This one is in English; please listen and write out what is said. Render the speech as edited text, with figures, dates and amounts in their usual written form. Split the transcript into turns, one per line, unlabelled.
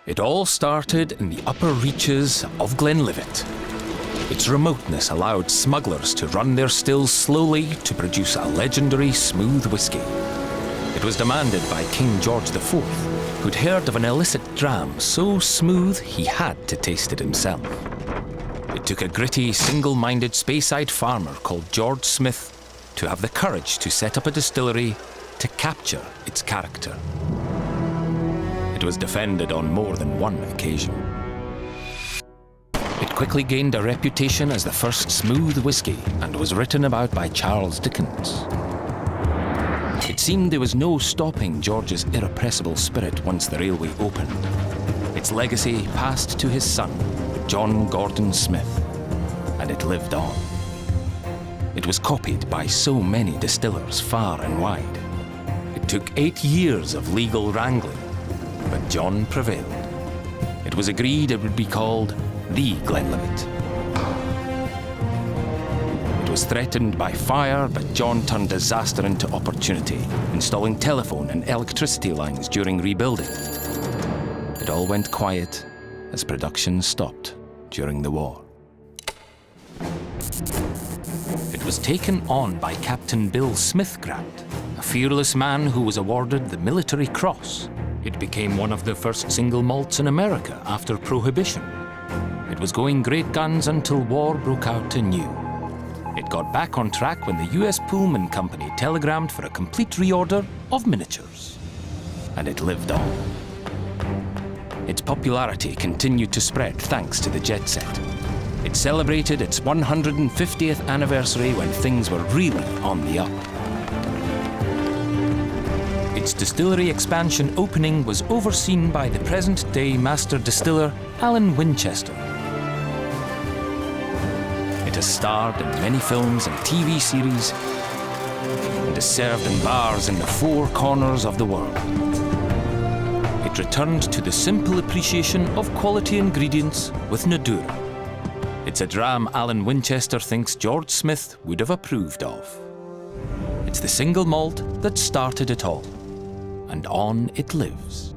It all started in the upper reaches of Glenlivet. Its remoteness allowed smugglers to run their stills slowly to produce a legendary smooth whiskey. It was demanded by King George IV, who'd heard of an illicit dram so smooth he had to taste it himself. It took a gritty, single-minded Speyside farmer called George Smith to have the courage to set up a distillery to capture its character. It was defended on more than one occasion. It quickly gained a reputation as the first smooth whiskey and was written about by Charles Dickens. It seemed there was no stopping George's irrepressible spirit once the railway opened. Its legacy passed to his son, John Gordon Smith, and it lived on. It was copied by so many distillers far and wide. It took 8 years of legal wrangling, but John prevailed. It was agreed it would be called the Glenlivet. It was threatened by fire, but John turned disaster into opportunity, installing telephone and electricity lines during rebuilding. It all went quiet as production stopped during the war. It was taken on by Captain Bill Smith Grant, a fearless man who was awarded the Military Cross. It became one of the first single malts in America after Prohibition. It was going great guns until war broke out anew. It got back on track when the US Pullman Company telegrammed for a complete reorder of miniatures. And it lived on. Its popularity continued to spread thanks to the jet set. It celebrated its 150th anniversary when things were really on the up. Its distillery expansion opening was overseen by the present-day master distiller, Alan Winchester. It has starred in many films and TV series and is served in bars in the 4 corners of the world. It returned to the simple appreciation of quality ingredients with Nadura. It's a dram Alan Winchester thinks George Smith would have approved of. It's the single malt that started it all, and on it lives.